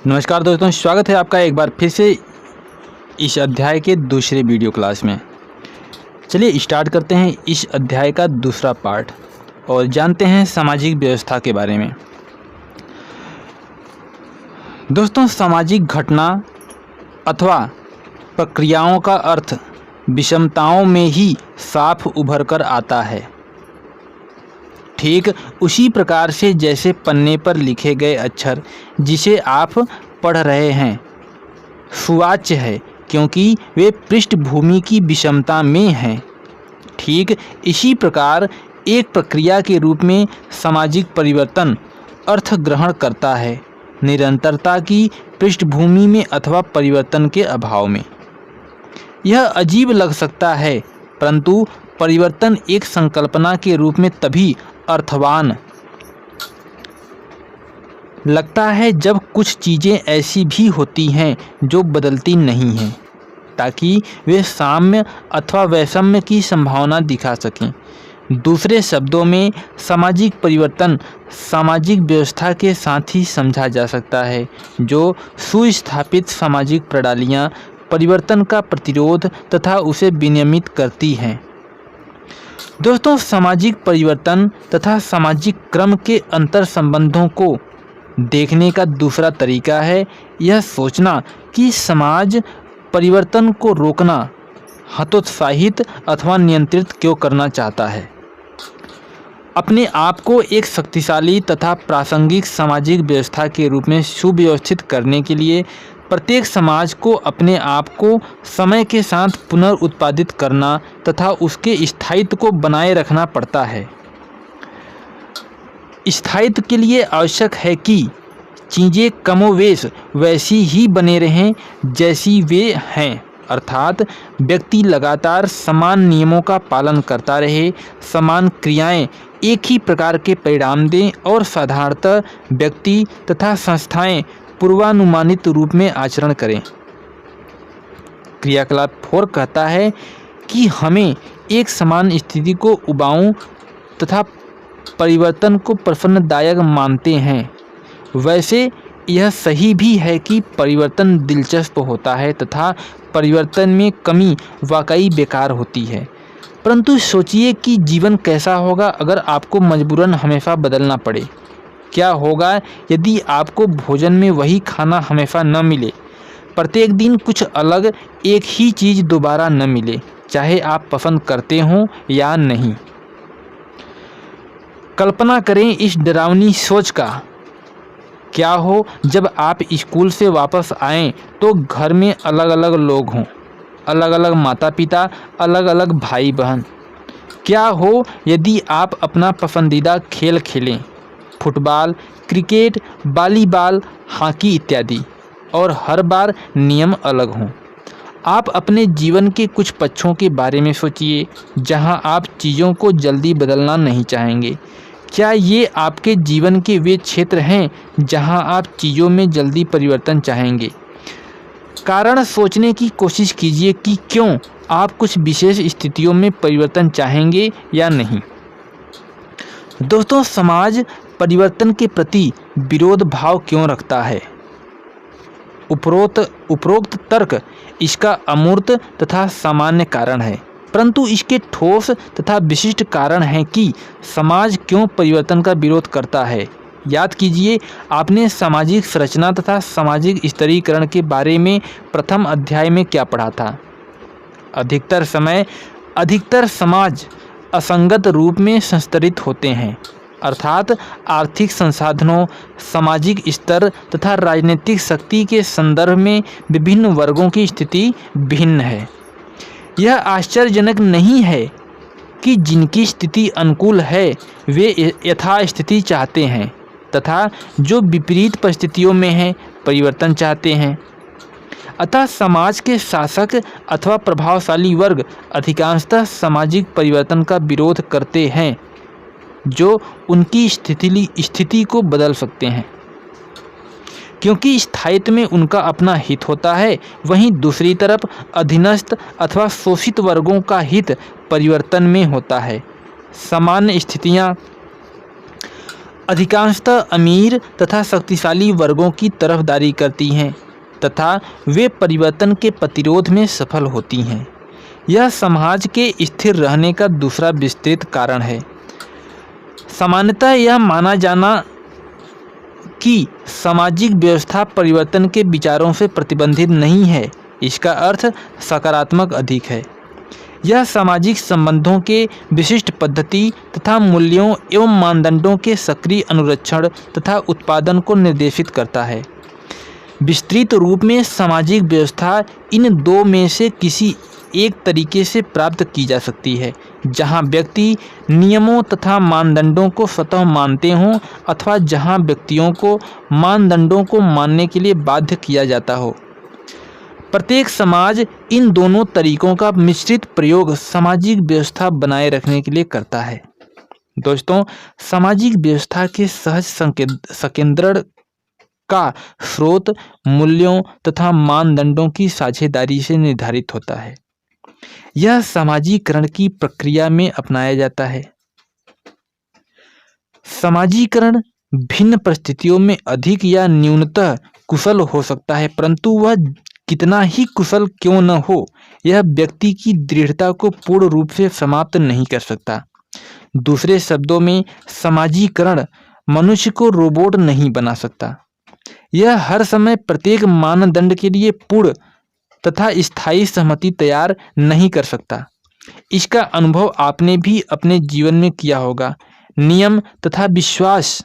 नमस्कार दोस्तों, स्वागत है आपका एक बार फिर से इस अध्याय के दूसरे वीडियो क्लास में। चलिए स्टार्ट करते हैं इस अध्याय का दूसरा पार्ट और जानते हैं सामाजिक व्यवस्था के बारे में। दोस्तों, सामाजिक घटना अथवा प्रक्रियाओं का अर्थ विषमताओं में ही साफ उभर कर आता है। ठीक उसी प्रकार से जैसे पन्ने पर लिखे गए अक्षर जिसे आप पढ़ रहे हैं सुवाच्य है क्योंकि वे पृष्ठभूमि की विषमता में हैं, ठीक इसी प्रकार एक प्रक्रिया के रूप में सामाजिक परिवर्तन अर्थ ग्रहण करता है निरंतरता की पृष्ठभूमि में अथवा परिवर्तन के अभाव में। यह अजीब लग सकता है, परंतु परिवर्तन एक संकल्पना के रूप में तभी अर्थवान लगता है जब कुछ चीज़ें ऐसी भी होती हैं जो बदलती नहीं हैं, ताकि वे साम्य अथवा वैषम्य की संभावना दिखा सकें। दूसरे शब्दों में सामाजिक परिवर्तन सामाजिक व्यवस्था के साथ ही समझा जा सकता है जो सुस्थापित सामाजिक प्रणालियाँ परिवर्तन का प्रतिरोध तथा उसे विनियमित करती हैं। दोस्तों, सामाजिक परिवर्तन तथा सामाजिक क्रम के अंतर संबंधों को देखने का दूसरा तरीका है यह सोचना कि समाज परिवर्तन को रोकना, हतोत्साहित अथवा नियंत्रित क्यों करना चाहता है। अपने आप को एक शक्तिशाली तथा प्रासंगिक सामाजिक व्यवस्था के रूप में सुव्यवस्थित करने के लिए प्रत्येक समाज को अपने आप को समय के साथ पुनर्उत्पादित करना तथा उसके स्थायित्व को बनाए रखना पड़ता है। स्थायित्व के लिए आवश्यक है कि चीज़ें कमोवेश वैसी ही बने रहें जैसी वे हैं, अर्थात व्यक्ति लगातार समान नियमों का पालन करता रहे, समान क्रियाएं एक ही प्रकार के परिणाम दें और साधारणतः व्यक्ति तथा संस्थाएं पूर्वानुमानित रूप में आचरण करें। क्रियाकलाप 4 कहता है कि हमें एक समान स्थिति को उबाऊ तथा परिवर्तन को प्रसन्नदायक मानते हैं। वैसे यह सही भी है कि परिवर्तन दिलचस्प होता है तथा परिवर्तन में कमी वाकई बेकार होती है, परंतु सोचिए कि जीवन कैसा होगा अगर आपको मजबूरन हमेशा बदलना पड़े। क्या होगा यदि आपको भोजन में वही खाना हमेशा न मिले, प्रत्येक दिन कुछ अलग एक ही चीज़ दोबारा न मिले, चाहे आप पसंद करते हों या नहीं। कल्पना करें इस डरावनी सोच का। क्या हो जब आप स्कूल से वापस आएं तो घर में अलग अलग लोग हों, अलग अलग माता पिता, अलग अलग भाई बहन। क्या हो यदि आप अपना पसंदीदा खेल खेलें, फुटबॉल, क्रिकेट, वॉलीबॉल, हॉकी इत्यादि, और हर बार नियम अलग हों। आप अपने जीवन के कुछ पक्षों के बारे में सोचिए जहां आप चीज़ों को जल्दी बदलना नहीं चाहेंगे। क्या ये आपके जीवन के वे क्षेत्र हैं जहां आप चीज़ों में जल्दी परिवर्तन चाहेंगे? कारण सोचने की कोशिश कीजिए कि क्यों आप कुछ विशेष स्थितियों में परिवर्तन चाहेंगे या नहीं। दोस्तों, समाज परिवर्तन के प्रति विरोध भाव क्यों रखता है? उपरोक्त तर्क इसका अमूर्त तथा सामान्य कारण है, परंतु इसके ठोस तथा विशिष्ट कारण हैं कि समाज क्यों परिवर्तन का विरोध करता है। याद कीजिए, आपने सामाजिक संरचना तथा सामाजिक स्तरीकरण के बारे में प्रथम अध्याय में क्या पढ़ा था। अधिकतर समाज असंगत रूप में संस्तरित होते हैं, अर्थात आर्थिक संसाधनों, सामाजिक स्तर तथा राजनीतिक शक्ति के संदर्भ में विभिन्न वर्गों की स्थिति भिन्न है। यह आश्चर्यजनक नहीं है कि जिनकी स्थिति अनुकूल है वे यथास्थिति चाहते हैं तथा जो विपरीत परिस्थितियों में हैं परिवर्तन चाहते हैं। अतः समाज के शासक अथवा प्रभावशाली वर्ग अधिकांशतः सामाजिक परिवर्तन का विरोध करते हैं जो उनकी स्थिति को बदल सकते हैं, क्योंकि स्थायित्व में उनका अपना हित होता है। वहीं दूसरी तरफ अधीनस्थ अथवा शोषित वर्गों का हित परिवर्तन में होता है। सामान्य स्थितियाँ अधिकांशतः अमीर तथा शक्तिशाली वर्गों की तरफदारी करती हैं तथा वे परिवर्तन के प्रतिरोध में सफल होती हैं। यह समाज के स्थिर रहने का दूसरा विस्तृत कारण है। सामान्यतः यह माना जाना कि सामाजिक व्यवस्था परिवर्तन के विचारों से प्रतिबंधित नहीं है, इसका अर्थ सकारात्मक अधिक है। यह सामाजिक संबंधों के विशिष्ट पद्धति तथा मूल्यों एवं मानदंडों के सक्रिय अनुरक्षण तथा उत्पादन को निर्देशित करता है। विस्तृत रूप में सामाजिक व्यवस्था इन दो में से किसी एक तरीके से प्राप्त की जा सकती है, जहां व्यक्ति नियमों तथा मानदंडों को स्वतः मानते हों अथवा जहां व्यक्तियों को मानदंडों को मानने के लिए बाध्य किया जाता हो। प्रत्येक समाज इन दोनों तरीकों का मिश्रित प्रयोग सामाजिक व्यवस्था बनाए रखने के लिए करता है। दोस्तों, सामाजिक व्यवस्था के सहज संकेंद्रण का स्रोत मूल्यों तथा मानदंडों की साझेदारी से निर्धारित होता है। यह समाजीकरण की प्रक्रिया में अपनाया जाता है। समाजीकरण भिन्न परिस्थितियों में अधिक या न्यूनतः कुशल हो सकता है, परंतु वह कितना ही कुशल क्यों न हो, यह व्यक्ति की दृढ़ता को पूर्ण रूप से समाप्त नहीं कर सकता। दूसरे शब्दों में, समाजीकरण मनुष्य को रोबोट नहीं बना सकता। यह हर समय प्रत्येक मानदंड के लिए पूर्ण तथा स्थायी सहमति तैयार नहीं कर सकता। इसका अनुभव आपने भी अपने जीवन में किया होगा। नियम तथा विश्वास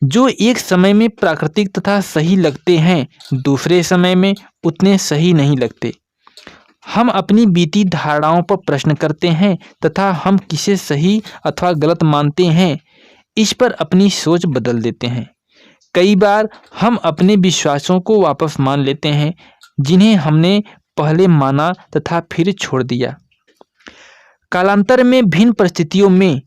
जो एक समय में प्राकृतिक तथा सही लगते हैं, दूसरे समय में उतने सही नहीं लगते। हम अपनी बीती धारणाओं पर प्रश्न करते हैं तथा हम किसे सही अथवा गलत मानते हैं, इस पर अपनी सोच बदल देते हैं। कई बार हम अपने विश्वासों को वापस मान लेते हैं जिन्हें हमने पहले माना तथा फिर छोड़ दिया। कालांतर में विभिन्न परिस्थितियों में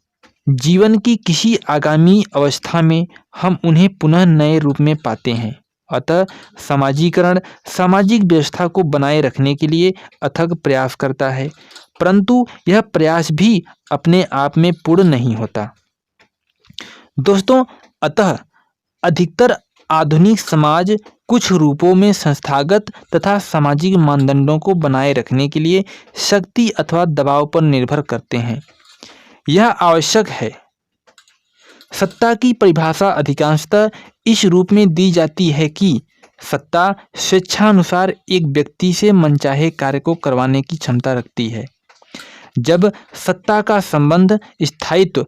जीवन की किसी आगामी अवस्था में हम उन्हें पुनः नए रूप में पाते हैं। अतः समाजीकरण सामाजिक व्यवस्था को बनाए रखने के लिए अथक प्रयास करता है, परंतु यह प्रयास भी अपने आप में पूर्ण नहीं होता। दोस्तों, अतः अधिकतर आधुनिक समाज कुछ रूपों में संस्थागत तथा सामाजिक मानदंडों को बनाए रखने के लिए शक्ति अथवा दबाव पर निर्भर करते हैं। यह आवश्यक है। सत्ता की परिभाषा अधिकांशतः इस रूप में दी जाती है कि सत्ता स्वेच्छानुसार एक व्यक्ति से मनचाहे कार्य को करवाने की क्षमता रखती है। जब सत्ता का संबंध स्थायित्व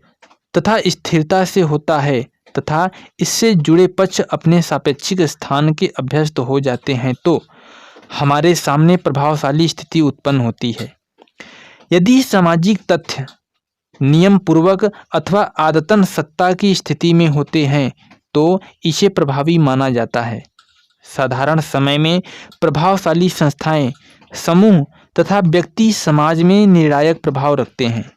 तथा स्थिरता से होता है तथा इससे जुड़े पक्ष अपने सापेक्षिक स्थान के अभ्यस्त हो जाते हैं, तो हमारे सामने प्रभावशाली स्थिति उत्पन्न होती है। यदि सामाजिक तथ्य नियम पूर्वक अथवा आदतन सत्ता की स्थिति में होते हैं तो इसे प्रभावी माना जाता है। साधारण समय में प्रभावशाली संस्थाएं, समूह तथा व्यक्ति समाज में निर्णायक प्रभाव रखते हैं।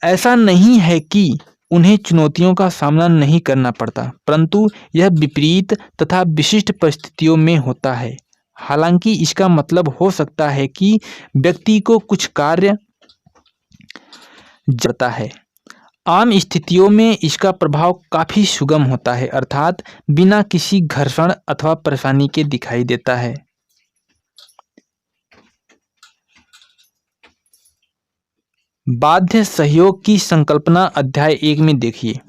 ऐसा नहीं है कि उन्हें चुनौतियों का सामना नहीं करना पड़ता, परंतु यह विपरीत तथा विशिष्ट परिस्थितियों में होता है। हालांकि इसका मतलब हो सकता है कि व्यक्ति को कुछ कार्य जाता है। आम स्थितियों में इसका प्रभाव काफी सुगम होता है, अर्थात बिना किसी घर्षण अथवा परेशानी के दिखाई देता है। बाध्य सहयोग की संकल्पना अध्याय 1 में देखिए।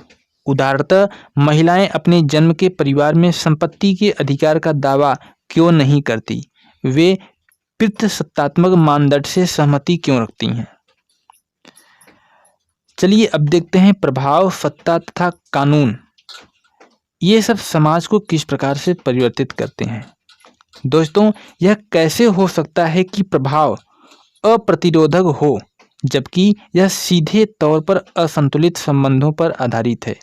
उदाहरणतः महिलाएं अपने जन्म के परिवार में संपत्ति के अधिकार का दावा क्यों नहीं करती? वे पितृसत्तात्मक मानदंड से सहमति क्यों रखती हैं? चलिए अब देखते हैं प्रभाव, सत्ता तथा कानून ये सब समाज को किस प्रकार से परिवर्तित करते हैं। दोस्तों, यह कैसे हो सकता है कि प्रभाव अप्रतिरोधक हो जबकि यह सीधे तौर पर असंतुलित संबंधों पर आधारित है,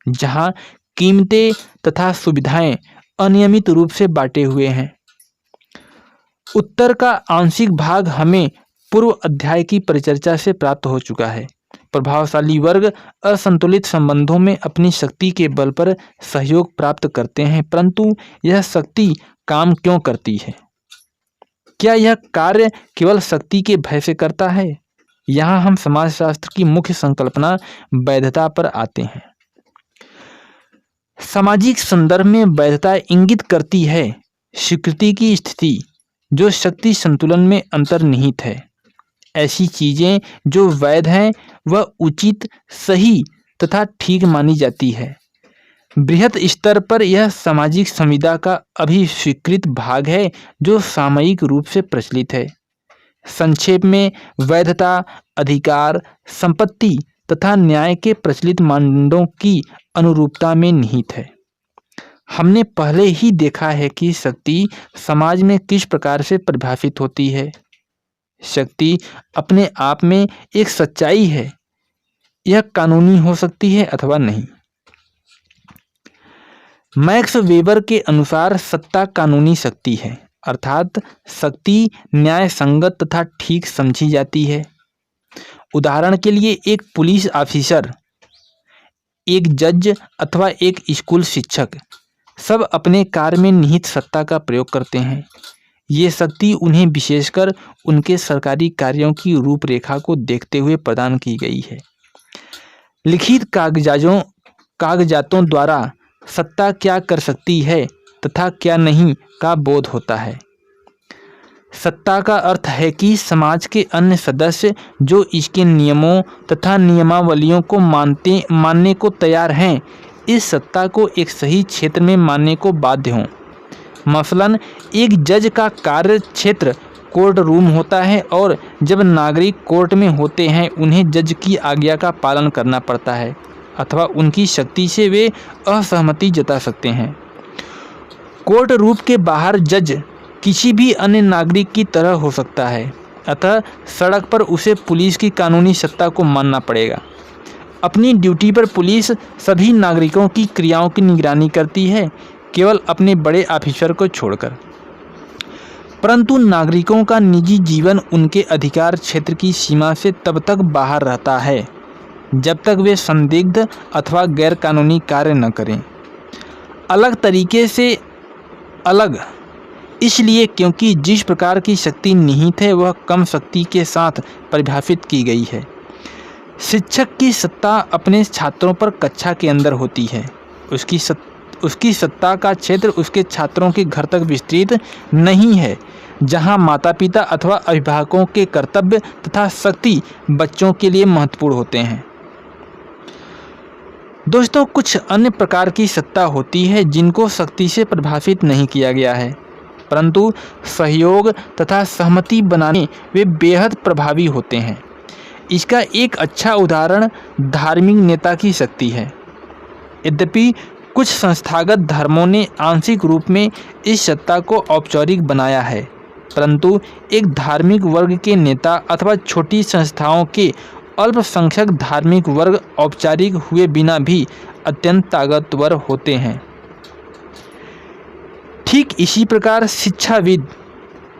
जहां कीमतें तथा सुविधाएं अनियमित रूप से बांटे हुए हैं। उत्तर का आंशिक भाग हमें पूर्व अध्याय की परिचर्चा से प्राप्त हो चुका है। प्रभावशाली वर्ग असंतुलित संबंधों में अपनी शक्ति के बल पर सहयोग प्राप्त करते हैं, परंतु यह शक्ति काम क्यों करती है? क्या यह कार्य केवल शक्ति के भय से करता है? यहाँ हम समाजशास्त्र की मुख्य संकल्पना वैधता पर आते हैं। सामाजिक संदर्भ में वैधता इंगित करती है स्वीकृति की स्थिति जो शक्ति संतुलन में अंतर्निहित है। ऐसी चीजें जो वैध हैं वह उचित, सही तथा ठीक मानी जाती है। बृहत स्तर पर यह सामाजिक संविदा का अभिस्वीकृत भाग है जो सामयिक रूप से प्रचलित है। संक्षेप में वैधता अधिकार, संपत्ति तथा न्याय के प्रचलित मानदंडों की अनुरूपता में निहित है। हमने पहले ही देखा है कि शक्ति समाज में किस प्रकार से परिभाषित होती है। शक्ति अपने आप में एक सच्चाई है, यह कानूनी हो सकती है अथवा नहीं। मैक्स वेबर के अनुसार सत्ता कानूनी शक्ति है, अर्थात शक्ति न्याय संगत तथा ठीक समझी जाती है। उदाहरण के लिए एक पुलिस ऑफिसर, एक जज अथवा एक स्कूल शिक्षक सब अपने कार्य में निहित सत्ता का प्रयोग करते हैं। ये शक्ति उन्हें विशेषकर उनके सरकारी कार्यों की रूपरेखा को देखते हुए प्रदान की गई है। लिखित कागजातों द्वारा सत्ता क्या कर सकती है तथा क्या नहीं का बोध होता है। सत्ता का अर्थ है कि समाज के अन्य सदस्य जो इसके नियमों तथा नियमावलियों को मानने को तैयार हैं, इस सत्ता को एक सही क्षेत्र में मानने को बाध्य हों। मसलन एक जज का कार्य क्षेत्र कोर्ट रूम होता है और जब नागरिक कोर्ट में होते हैं उन्हें जज की आज्ञा का पालन करना पड़ता है अथवा उनकी शक्ति से वे असहमति जता सकते हैं। कोर्ट रूम के बाहर जज किसी भी अन्य नागरिक की तरह हो सकता है, अतः सड़क पर उसे पुलिस की कानूनी सत्ता को मानना पड़ेगा। अपनी ड्यूटी पर पुलिस सभी नागरिकों की क्रियाओं की निगरानी करती है, केवल अपने बड़े ऑफिसर को छोड़कर। परंतु नागरिकों का निजी जीवन उनके अधिकार क्षेत्र की सीमा से तब तक बाहर रहता है जब तक वे संदिग्ध अथवा गैरकानूनी कार्य न करें। अलग तरीके से अलग इसलिए क्योंकि जिस प्रकार की शक्ति निहित है वह कम शक्ति के साथ परिभाषित की गई है। शिक्षक की सत्ता अपने छात्रों पर कक्षा के अंदर होती है। उसकी सत्ता का क्षेत्र उसके छात्रों के घर तक विस्तृत नहीं है, जहां माता पिता अथवा अभिभावकों के कर्तव्य तथा शक्ति बच्चों के लिए महत्वपूर्ण होते हैं। दोस्तों, कुछ अन्य प्रकार की सत्ता होती है जिनको शक्ति से परिभाषित नहीं किया गया है, परंतु सहयोग तथा सहमति बनाने वे बेहद प्रभावी होते हैं। इसका एक अच्छा उदाहरण धार्मिक नेता की शक्ति है। यद्यपि कुछ संस्थागत धर्मों ने आंशिक रूप में इस सत्ता को औपचारिक बनाया है, परंतु एक धार्मिक वर्ग के नेता अथवा छोटी संस्थाओं के अल्पसंख्यक धार्मिक वर्ग औपचारिक हुए बिना भी अत्यंत ताकतवर होते हैं। ठीक इसी प्रकार शिक्षाविद,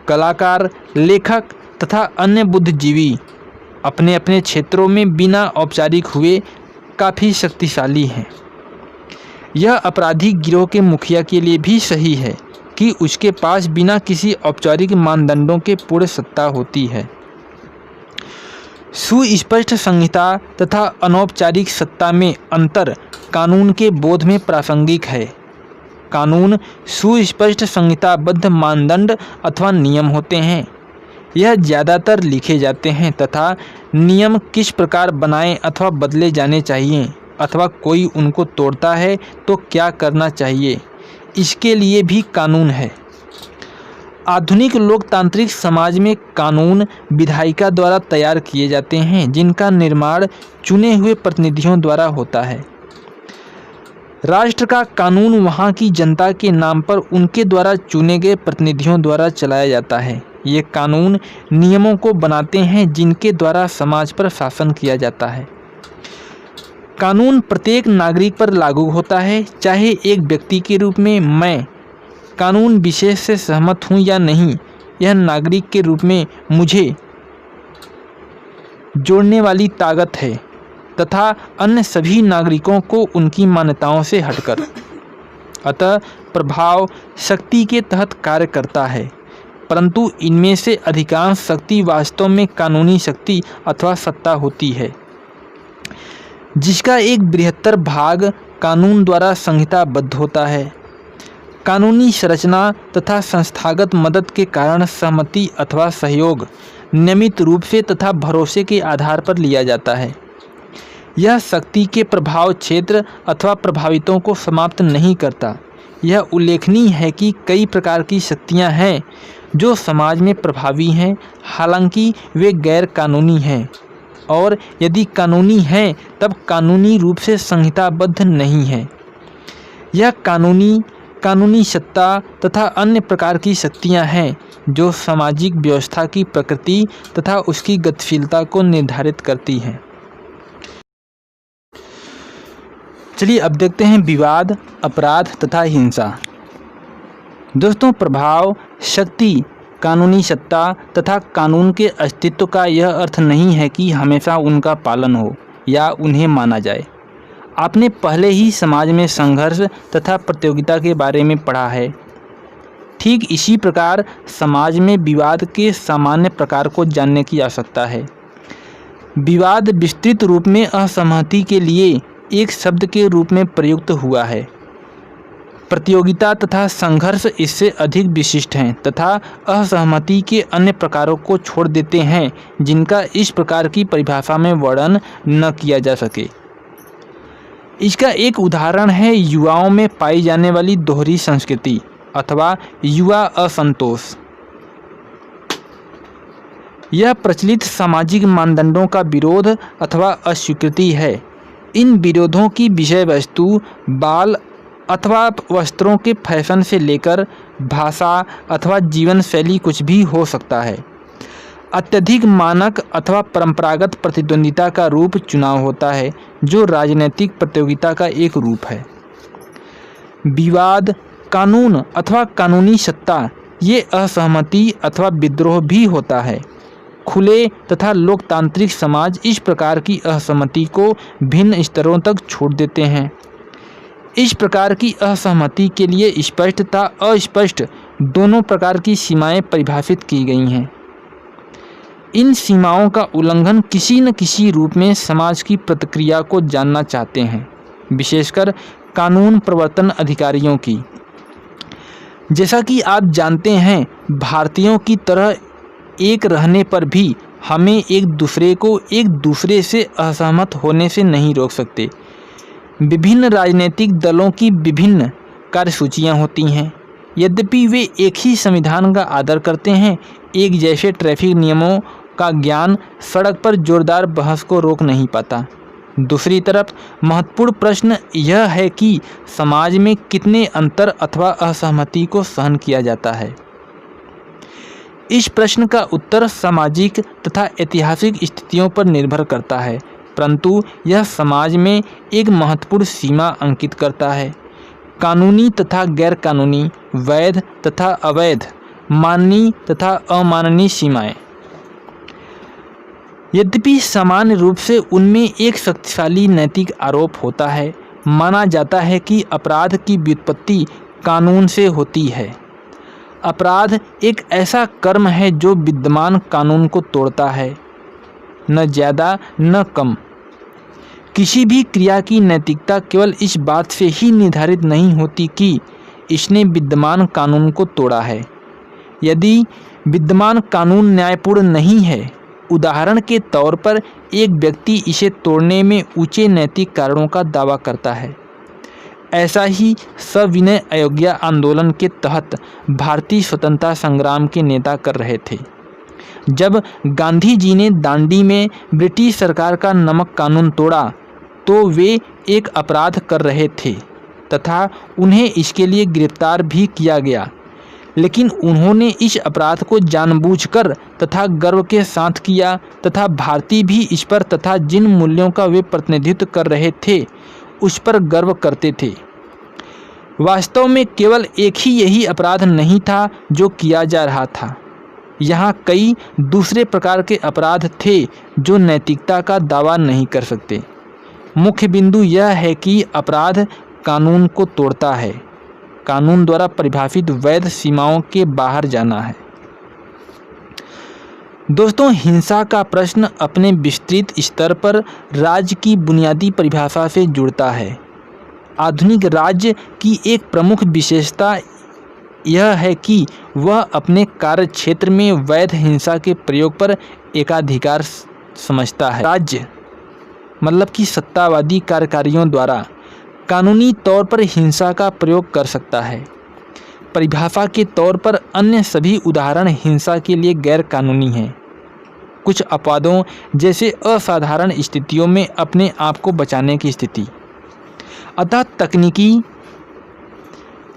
कलाकार, लेखक तथा अन्य बुद्धिजीवी अपने अपने क्षेत्रों में बिना औपचारिक हुए काफ़ी शक्तिशाली हैं। यह आपराधिक गिरोह के मुखिया के लिए भी सही है कि उसके पास बिना किसी औपचारिक मानदंडों के पूर्ण सत्ता होती है। सुस्पष्ट संहिता तथा अनौपचारिक सत्ता में अंतर कानून के बोध में प्रासंगिक है। कानून सुस्पष्ट संहिताबद्ध मानदंड अथवा नियम होते हैं। यह ज़्यादातर लिखे जाते हैं तथा नियम किस प्रकार बनाए अथवा बदले जाने चाहिए अथवा कोई उनको तोड़ता है तो क्या करना चाहिए, इसके लिए भी कानून है। आधुनिक लोकतांत्रिक समाज में कानून विधायिका द्वारा तैयार किए जाते हैं, जिनका निर्माण चुने हुए प्रतिनिधियों द्वारा होता है। राष्ट्र का कानून वहाँ की जनता के नाम पर उनके द्वारा चुने गए प्रतिनिधियों द्वारा चलाया जाता है। ये कानून नियमों को बनाते हैं जिनके द्वारा समाज पर शासन किया जाता है। कानून प्रत्येक नागरिक पर लागू होता है, चाहे एक व्यक्ति के रूप में मैं कानून विशेष से सहमत हूँ या नहीं, यह नागरिक के रूप में मुझे जोड़ने वाली ताकत है तथा अन्य सभी नागरिकों को उनकी मान्यताओं से हटकर। अतः प्रभाव शक्ति के तहत कार्य करता है। परंतु इनमें से अधिकांश शक्ति वास्तव में कानूनी शक्ति अथवा सत्ता होती है, जिसका एक बृहत्तर भाग कानून द्वारा संहिताबद्ध होता है। कानूनी संरचना तथा संस्थागत मदद के कारण सहमति अथवा सहयोग नियमित रूप से तथा भरोसे के आधार पर लिया जाता है। यह शक्ति के प्रभाव क्षेत्र अथवा प्रभावितों को समाप्त नहीं करता। यह उल्लेखनीय है कि कई प्रकार की शक्तियां हैं जो समाज में प्रभावी हैं, हालांकि वे गैर कानूनी हैं, और यदि कानूनी हैं तब कानूनी रूप से संहिताबद्ध नहीं हैं। यह कानूनी सत्ता तथा अन्य प्रकार की शक्तियां हैं जो सामाजिक व्यवस्था की प्रकृति तथा उसकी गतिशीलता को निर्धारित करती हैं। चलिए अब देखते हैं विवाद, अपराध तथा हिंसा। दोस्तों, प्रभाव, शक्ति, कानूनी सत्ता तथा कानून के अस्तित्व का यह अर्थ नहीं है कि हमेशा उनका पालन हो या उन्हें माना जाए। आपने पहले ही समाज में संघर्ष तथा प्रतियोगिता के बारे में पढ़ा है। ठीक इसी प्रकार समाज में विवाद के सामान्य प्रकार को जानने की आवश्यकता है। विवाद विस्तृत रूप में असहमति के लिए एक शब्द के रूप में प्रयुक्त हुआ है। प्रतियोगिता तथा संघर्ष इससे अधिक विशिष्ट हैं तथा असहमति के अन्य प्रकारों को छोड़ देते हैं जिनका इस प्रकार की परिभाषा में वर्णन न किया जा सके। इसका एक उदाहरण है युवाओं में पाई जाने वाली दोहरी संस्कृति अथवा युवा असंतोष। यह प्रचलित सामाजिक मानदंडों का विरोध अथवा अस्वीकृति है। इन विरोधों की विषय वस्तु बाल अथवा वस्त्रों के फैशन से लेकर भाषा अथवा जीवन शैली कुछ भी हो सकता है। अत्यधिक मानक अथवा परंपरागत प्रतिद्वंदिता का रूप चुनाव होता है, जो राजनीतिक प्रतियोगिता का एक रूप है। विवाद, कानून अथवा कानूनी सत्ता ये असहमति अथवा विद्रोह भी होता है। खुले तथा लोकतांत्रिक समाज इस प्रकार की असहमति को भिन्न स्तरों तक छोड़ देते हैं। इस प्रकार की असहमति के लिए स्पष्ट तथा अस्पष्ट दोनों प्रकार की सीमाएं परिभाषित की गई हैं। इन सीमाओं का उल्लंघन किसी न किसी रूप में समाज की प्रतिक्रिया को जानना चाहते हैं, विशेषकर कानून प्रवर्तन अधिकारियों की। जैसा कि आप जानते हैं, भारतीयों की तरह एक रहने पर भी हमें एक दूसरे से असहमत होने से नहीं रोक सकते। विभिन्न राजनीतिक दलों की विभिन्न कार्यसूचियाँ होती हैं। यद्यपि वे एक ही संविधान का आदर करते हैं, एक जैसे ट्रैफिक नियमों का ज्ञान सड़क पर जोरदार बहस को रोक नहीं पाता। दूसरी तरफ महत्वपूर्ण प्रश्न यह है कि समाज में कितने अंतर अथवा असहमति को सहन किया जाता है। इस प्रश्न का उत्तर सामाजिक तथा ऐतिहासिक स्थितियों पर निर्भर करता है, परंतु यह समाज में एक महत्वपूर्ण सीमा अंकित करता है। कानूनी तथा गैर कानूनी, वैध तथा अवैध, माननीय तथा अमाननीय सीमाएं। यद्यपि सामान्य रूप से उनमें एक शक्तिशाली नैतिक आरोप होता है। माना जाता है कि अपराध की व्युत्पत्ति कानून से होती है। अपराध एक ऐसा कर्म है जो विद्यमान कानून को तोड़ता है, न ज़्यादा न कम। किसी भी क्रिया की नैतिकता केवल इस बात से ही निर्धारित नहीं होती कि इसने विद्यमान कानून को तोड़ा है। यदि विद्यमान कानून न्यायपूर्ण नहीं है, उदाहरण के तौर पर एक व्यक्ति इसे तोड़ने में ऊंचे नैतिक कारणों का दावा करता है। ऐसा ही सविनय अवज्ञा आंदोलन के तहत भारतीय स्वतंत्रता संग्राम के नेता कर रहे थे। जब गांधी जी ने दांडी में ब्रिटिश सरकार का नमक कानून तोड़ा तो वे एक अपराध कर रहे थे तथा उन्हें इसके लिए गिरफ्तार भी किया गया, लेकिन उन्होंने इस अपराध को जानबूझकर तथा गर्व के साथ किया तथा भारतीय भी इस पर तथा जिन मूल्यों का वे प्रतिनिधित्व कर रहे थे उस पर गर्व करते थे। वास्तव में केवल एक ही यही अपराध नहीं था जो किया जा रहा था। यहाँ कई दूसरे प्रकार के अपराध थे जो नैतिकता का दावा नहीं कर सकते। मुख्य बिंदु यह है कि अपराध कानून को तोड़ता है, कानून द्वारा परिभाषित वैध सीमाओं के बाहर जाना है। दोस्तों, हिंसा का प्रश्न अपने विस्तृत स्तर पर राज्य की बुनियादी परिभाषा से जुड़ता है। आधुनिक राज्य की एक प्रमुख विशेषता यह है कि वह अपने कार्यक्षेत्र में वैध हिंसा के प्रयोग पर एकाधिकार समझता है। राज्य मतलब कि सत्तावादी कार्यकारियों द्वारा कानूनी तौर पर हिंसा का प्रयोग कर सकता है। परिभाषा के तौर पर अन्य सभी उदाहरण हिंसा के लिए गैर कानूनी हैं। कुछ अपवादों जैसे असाधारण स्थितियों में अपने आप को बचाने की स्थिति। अतः तकनीकी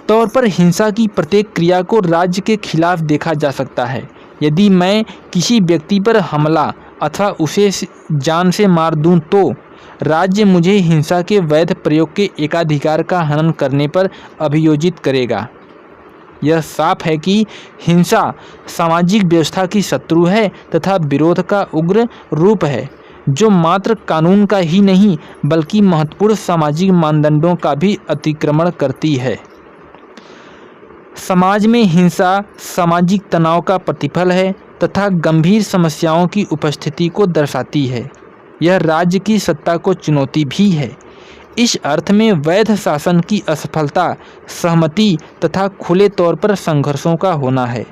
तौर पर हिंसा की प्रत्येक क्रिया को राज्य के खिलाफ देखा जा सकता है। यदि मैं किसी व्यक्ति पर हमला अथवा उसे जान से मार दूं तो राज्य मुझे हिंसा के वैध प्रयोग के एकाधिकार का हनन करने पर अभियोजित करेगा। यह साफ है कि हिंसा सामाजिक व्यवस्था की शत्रु है तथा विरोध का उग्र रूप है, जो मात्र कानून का ही नहीं बल्कि महत्वपूर्ण सामाजिक मानदंडों का भी अतिक्रमण करती है। समाज में हिंसा सामाजिक तनाव का प्रतिफल है तथा गंभीर समस्याओं की उपस्थिति को दर्शाती है। यह राज्य की सत्ता को चुनौती भी है। इस अर्थ में वैध शासन की असफलता सहमति तथा खुले तौर पर संघर्षों का होना है।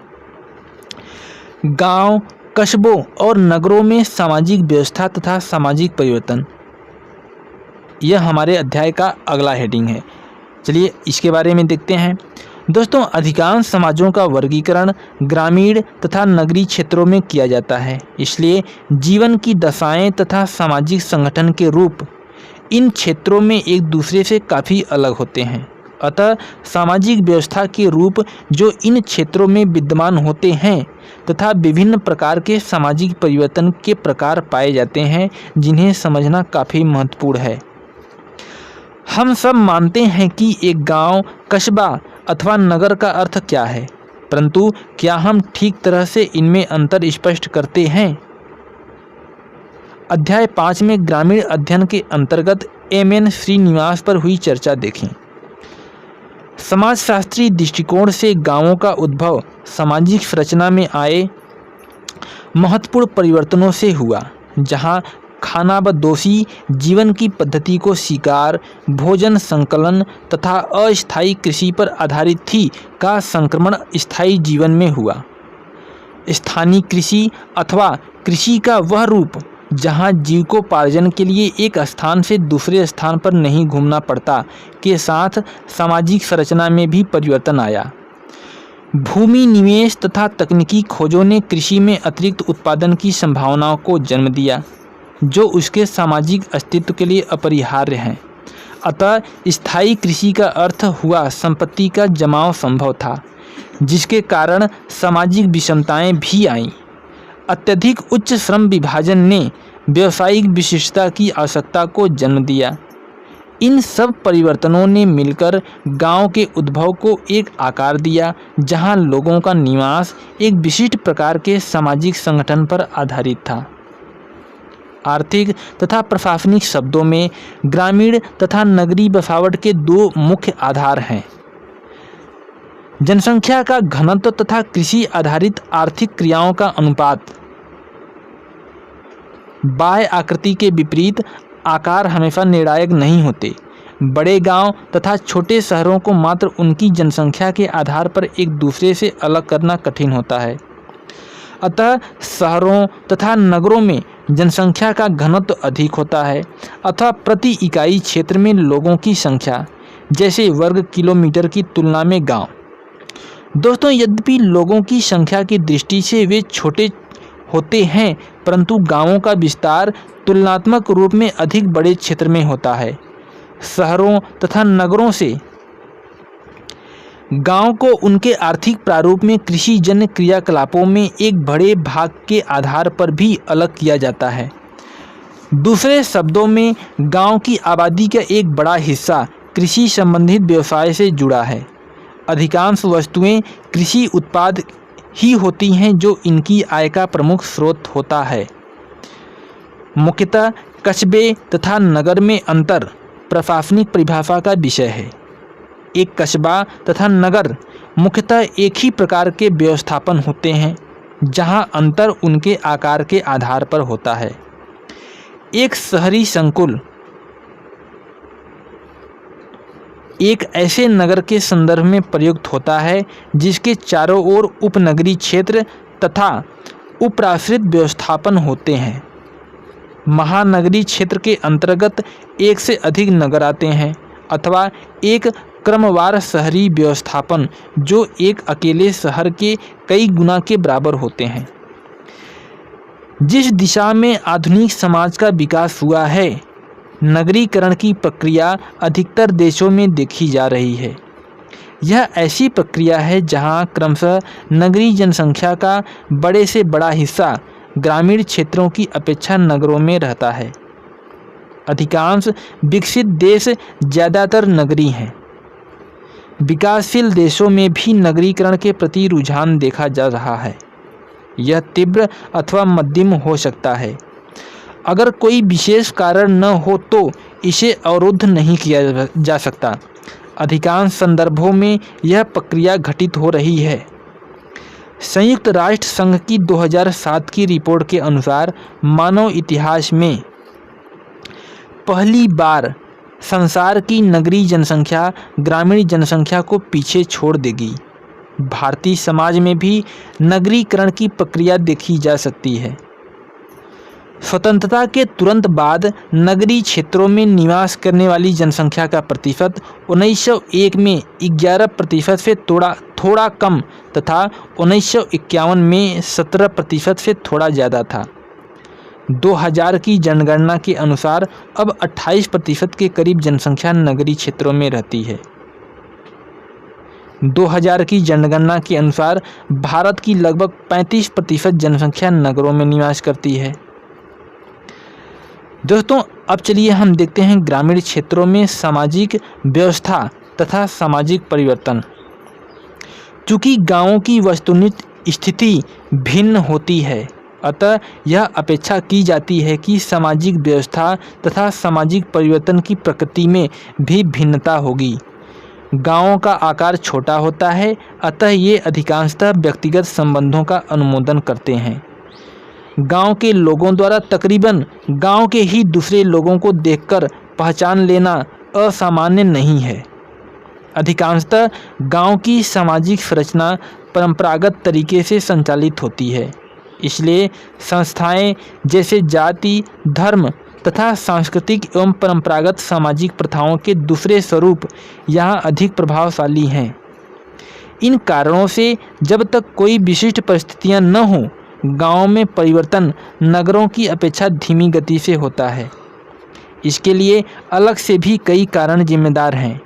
गांव, कस्बों और नगरों में सामाजिक व्यवस्था तथा सामाजिक परिवर्तन, यह हमारे अध्याय का अगला हेडिंग है। चलिए इसके बारे में देखते हैं। दोस्तों, अधिकांश समाजों का वर्गीकरण ग्रामीण तथा नगरीय क्षेत्रों में किया जाता है, इसलिए जीवन की दशाएं तथा सामाजिक संगठन के रूप इन क्षेत्रों में एक दूसरे से काफ़ी अलग होते हैं। अतः सामाजिक व्यवस्था के रूप जो इन क्षेत्रों में विद्यमान होते हैं तथा विभिन्न प्रकार के सामाजिक परिवर्तन के प्रकार पाए जाते हैं, जिन्हें समझना काफ़ी महत्वपूर्ण है। हम सब मानते हैं कि एक गांव, कस्बा अथवा नगर का अर्थ क्या है, परंतु क्या हम ठीक तरह से इनमें अंतर स्पष्ट करते हैं? अध्याय 5 में ग्रामीण अध्ययन के अंतर्गत एम.एन. श्रीनिवास पर हुई चर्चा देखें। समाजशास्त्री दृष्टिकोण से गांवों का उद्भव सामाजिक संरचना में आए महत्वपूर्ण परिवर्तनों से हुआ, जहां खानाबदोशी जीवन की पद्धति को स्वीकार, भोजन संकलन तथा अस्थायी कृषि पर आधारित थी का संक्रमण स्थायी जीवन में हुआ। स्थानीय कृषि अथवा कृषि का वह रूप जहां जीविकोपार्जन के लिए एक स्थान से दूसरे स्थान पर नहीं घूमना पड़ता, के साथ सामाजिक संरचना में भी परिवर्तन आया। भूमि निवेश तथा तकनीकी खोजों ने कृषि में अतिरिक्त उत्पादन की संभावनाओं को जन्म दिया, जो उसके सामाजिक अस्तित्व के लिए अपरिहार्य हैं। अतः स्थायी कृषि का अर्थ हुआ संपत्ति का जमाव संभव था, जिसके कारण सामाजिक विषमताएं भी आईं। अत्यधिक उच्च श्रम विभाजन ने व्यावसायिक विशिष्टता की आवश्यकता को जन्म दिया। इन सब परिवर्तनों ने मिलकर गांव के उद्भव को एक आकार दिया, जहां लोगों का निवास एक विशिष्ट प्रकार के सामाजिक संगठन पर आधारित था। आर्थिक तथा प्रशासनिक शब्दों में ग्रामीण तथा नगरीय बसावट के दो मुख्य आधार हैं: जनसंख्या का घनत्व तथा कृषि आधारित आर्थिक क्रियाओं का अनुपात। बाह्य आकृति के विपरीत आकार हमेशा निर्णायक नहीं होते। बड़े गांव तथा छोटे शहरों को मात्र उनकी जनसंख्या के आधार पर एक दूसरे से अलग करना कठिन होता है। अतः शहरों तथा नगरों में जनसंख्या का घनत्व अधिक होता है अथवा प्रति इकाई क्षेत्र में लोगों की संख्या, जैसे वर्ग किलोमीटर की तुलना में गांव। दोस्तों, यद्यपि लोगों की संख्या की दृष्टि से वे छोटे होते हैं, परंतु गांवों का विस्तार तुलनात्मक रूप में अधिक बड़े क्षेत्र में होता है। शहरों तथा नगरों से गांव को उनके आर्थिक प्रारूप में कृषिजन्य क्रियाकलापों में एक बड़े भाग के आधार पर भी अलग किया जाता है। दूसरे शब्दों में, गांव की आबादी का एक बड़ा हिस्सा कृषि संबंधित व्यवसाय से जुड़ा है। अधिकांश वस्तुएं कृषि उत्पाद ही होती हैं जो इनकी आय का प्रमुख स्रोत होता है। मुख्यतः कस्बे तथा नगर में अंतर प्रशासनिक परिभाषा का विषय है। एक कस्बा तथा नगर मुख्यतः एक ही प्रकार के व्यवस्थापन होते हैं। जहां अंतर उनके आकार के आधार पर होता है। एक शहरी संकुल एक ऐसे नगर के संदर्भ में प्रयुक्त होता है जिसके चारों ओर उपनगरीय क्षेत्र तथा उपराश्रित व्यवस्थापन होते हैं। महानगरीय क्षेत्र के अंतर्गत एक से अधिक नगर आते हैं अथवा एक क्रमवार शहरी व्यवस्थापन जो एक अकेले शहर के कई गुना के बराबर होते हैं। जिस दिशा में आधुनिक समाज का विकास हुआ है, नगरीकरण की प्रक्रिया अधिकतर देशों में देखी जा रही है। यह ऐसी प्रक्रिया है जहां क्रमशः नगरीय जनसंख्या का बड़े से बड़ा हिस्सा ग्रामीण क्षेत्रों की अपेक्षा नगरों में रहता है। अधिकांश विकसित देश ज़्यादातर नगरीय हैं। विकासशील देशों में भी नगरीकरण के प्रति रुझान देखा जा रहा है। यह तीव्र अथवा मध्यम हो सकता है। अगर कोई विशेष कारण न हो तो इसे अवरुद्ध नहीं किया जा सकता। अधिकांश संदर्भों में यह प्रक्रिया घटित हो रही है। संयुक्त राष्ट्र संघ की 2007 की रिपोर्ट के अनुसार मानव इतिहास में पहली बार संसार की नगरीय जनसंख्या ग्रामीण जनसंख्या को पीछे छोड़ देगी। भारतीय समाज में भी नगरीकरण की प्रक्रिया देखी जा सकती है। स्वतंत्रता के तुरंत बाद नगरीय क्षेत्रों में निवास करने वाली जनसंख्या का प्रतिशत 1901 में 11% से थोड़ा कम तथा 1951 में 17% से थोड़ा ज़्यादा था। 2000 की जनगणना के अनुसार अब 28% के करीब जनसंख्या नगरीय क्षेत्रों में रहती है। 2000 की जनगणना के अनुसार भारत की लगभग 35% जनसंख्या नगरों में निवास करती है। दोस्तों, अब चलिए हम देखते हैं ग्रामीण क्षेत्रों में सामाजिक व्यवस्था तथा सामाजिक परिवर्तन। चूँकि गांवों की वस्तुनिष्ठ स्थिति भिन्न होती है, अतः यह अपेक्षा की जाती है कि सामाजिक व्यवस्था तथा सामाजिक परिवर्तन की प्रकृति में भी भिन्नता होगी। गांवों का आकार छोटा होता है, अतः ये अधिकांशतः व्यक्तिगत संबंधों का अनुमोदन करते हैं। गांव के लोगों द्वारा तकरीबन गांव के ही दूसरे लोगों को देखकर पहचान लेना असामान्य नहीं है। अधिकांशतः गांव की सामाजिक संरचना परंपरागत तरीके से संचालित होती है। इसलिए संस्थाएं जैसे जाति, धर्म तथा सांस्कृतिक एवं परंपरागत सामाजिक प्रथाओं के दूसरे स्वरूप यहाँ अधिक प्रभावशाली हैं। इन कारणों से जब तक कोई विशिष्ट परिस्थितियाँ न हों, गाँव में परिवर्तन नगरों की अपेक्षा धीमी गति से होता है। इसके लिए अलग से भी कई कारण जिम्मेदार हैं।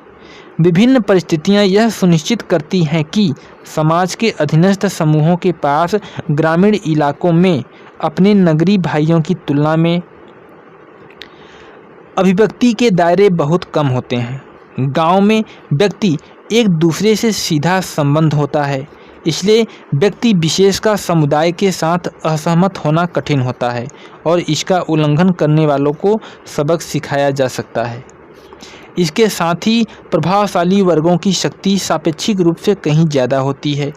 विभिन्न परिस्थितियां यह सुनिश्चित करती हैं कि समाज के अधीनस्थ समूहों के पास ग्रामीण इलाकों में अपने नगरीय भाइयों की तुलना में अभिव्यक्ति के दायरे बहुत कम होते हैं। गांव में व्यक्ति एक दूसरे से सीधा संबंध होता है, इसलिए व्यक्ति विशेष का समुदाय के साथ असहमत होना कठिन होता है और इसका उल्लंघन करने वालों को सबक सिखाया जा सकता है। इसके साथ ही प्रभावशाली वर्गों की शक्ति सापेक्षिक रूप से कहीं ज़्यादा होती है,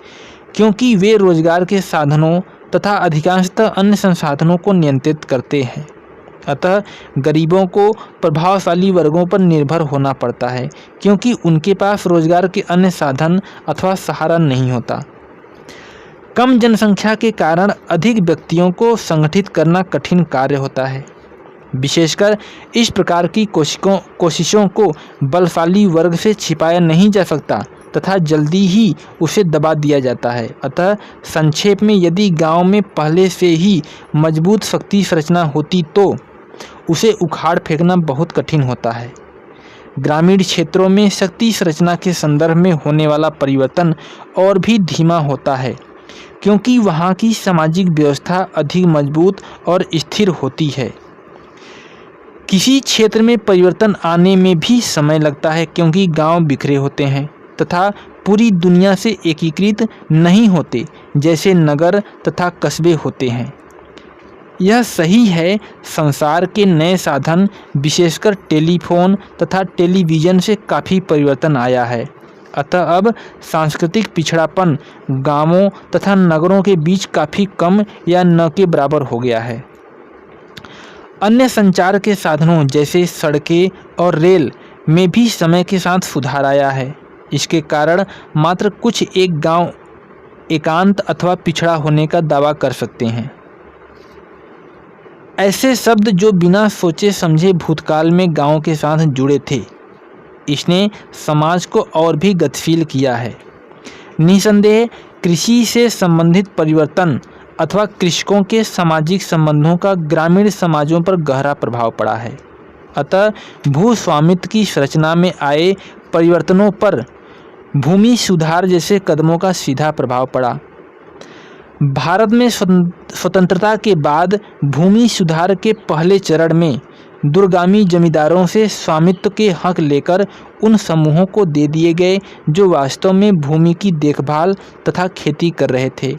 क्योंकि वे रोजगार के साधनों तथा अधिकांशतः अन्य संसाधनों को नियंत्रित करते हैं। अतः गरीबों को प्रभावशाली वर्गों पर निर्भर होना पड़ता है, क्योंकि उनके पास रोजगार के अन्य साधन अथवा सहारा नहीं होता। कम जनसंख्या के कारण अधिक व्यक्तियों को संगठित करना कठिन कार्य होता है। विशेषकर इस प्रकार की कोशिशों को बलशाली वर्ग से छिपाया नहीं जा सकता तथा जल्दी ही उसे दबा दिया जाता है। अतः संक्षेप में, यदि गांव में पहले से ही मजबूत शक्ति संरचना होती तो उसे उखाड़ फेंकना बहुत कठिन होता है। ग्रामीण क्षेत्रों में शक्ति संरचना के संदर्भ में होने वाला परिवर्तन और भी धीमा होता है, क्योंकि वहाँ की सामाजिक व्यवस्था अधिक मजबूत और स्थिर होती है। किसी क्षेत्र में परिवर्तन आने में भी समय लगता है, क्योंकि गांव बिखरे होते हैं तथा पूरी दुनिया से एकीकृत नहीं होते जैसे नगर तथा कस्बे होते हैं। यह सही है, संसार के नए साधन विशेषकर टेलीफोन तथा टेलीविज़न से काफ़ी परिवर्तन आया है। अतः अब सांस्कृतिक पिछड़ापन गांवों तथा नगरों के बीच काफ़ी कम या न के बराबर हो गया है। अन्य संचार के साधनों जैसे सड़कें और रेल में भी समय के साथ सुधार आया है। इसके कारण मात्र कुछ एक गांव एकांत अथवा पिछड़ा होने का दावा कर सकते हैं। ऐसे शब्द जो बिना सोचे समझे भूतकाल में गांव के साथ जुड़े थे, इसने समाज को और भी गतिशील किया है। निसंदेह कृषि से संबंधित परिवर्तन अथवा कृषकों के सामाजिक संबंधों का ग्रामीण समाजों पर गहरा प्रभाव पड़ा है। अतः भू स्वामित्व की संरचना में आए परिवर्तनों पर भूमि सुधार जैसे कदमों का सीधा प्रभाव पड़ा। भारत में स्वतंत्रता के बाद भूमि सुधार के पहले चरण में दूरगामी जमींदारों से स्वामित्व के हक लेकर उन समूहों को दे दिए गए जो वास्तव में भूमि की देखभाल तथा खेती कर रहे थे।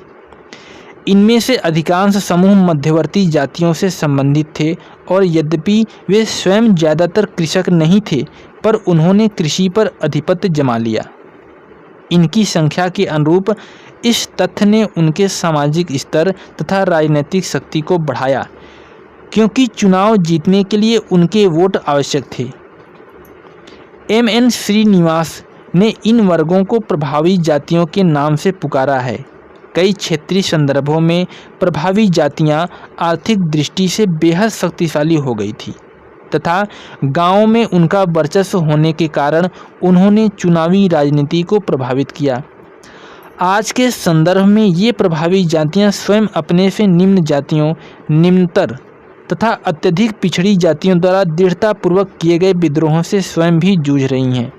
इनमें से अधिकांश समूह मध्यवर्ती जातियों से संबंधित थे और यद्यपि वे स्वयं ज़्यादातर कृषक नहीं थे, पर उन्होंने कृषि पर आधिपत्य जमा लिया। इनकी संख्या के अनुरूप इस तथ्य ने उनके सामाजिक स्तर तथा राजनीतिक शक्ति को बढ़ाया, क्योंकि चुनाव जीतने के लिए उनके वोट आवश्यक थे। एम.एन. श्रीनिवास ने इन वर्गों को प्रभावी जातियों के नाम से पुकारा है। कई क्षेत्रीय संदर्भों में प्रभावी जातियां आर्थिक दृष्टि से बेहद शक्तिशाली हो गई थी तथा गांवों में उनका वर्चस्व होने के कारण उन्होंने चुनावी राजनीति को प्रभावित किया। आज के संदर्भ में ये प्रभावी जातियां स्वयं अपने से निम्न जातियों, निम्नतर तथा अत्यधिक पिछड़ी जातियों द्वारा दृढ़तापूर्वक किए गए विद्रोहों से स्वयं भी जूझ रही हैं।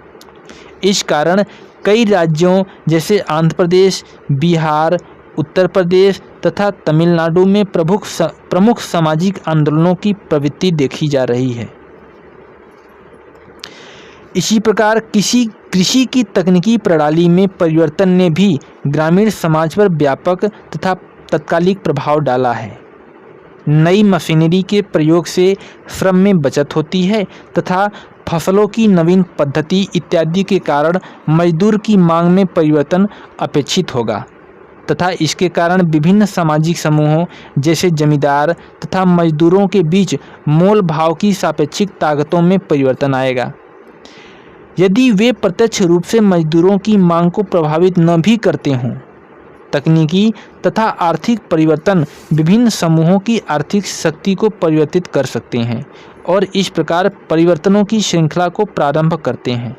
इस कारण कई राज्यों जैसे आंध्र प्रदेश, बिहार, उत्तर प्रदेश तथा तमिलनाडु में प्रमुख सामाजिक आंदोलनों की प्रवृत्ति देखी जा रही है। इसी प्रकार कृषि की तकनीकी प्रणाली में परिवर्तन ने भी ग्रामीण समाज पर व्यापक तथा तत्कालिक प्रभाव डाला है। नई मशीनरी के प्रयोग से श्रम में बचत होती है तथा फसलों की नवीन पद्धति इत्यादि के कारण मजदूर की मांग में परिवर्तन अपेक्षित होगा तथा इसके कारण विभिन्न सामाजिक समूहों जैसे जमींदार तथा मजदूरों के बीच मोल भाव की सापेक्षिक ताकतों में परिवर्तन आएगा। यदि वे प्रत्यक्ष रूप से मजदूरों की मांग को प्रभावित न भी करते हों, तकनीकी तथा आर्थिक परिवर्तन विभिन्न समूहों की आर्थिक शक्ति को परिवर्तित कर सकते हैं और इस प्रकार परिवर्तनों की श्रृंखला को प्रारंभ करते हैं।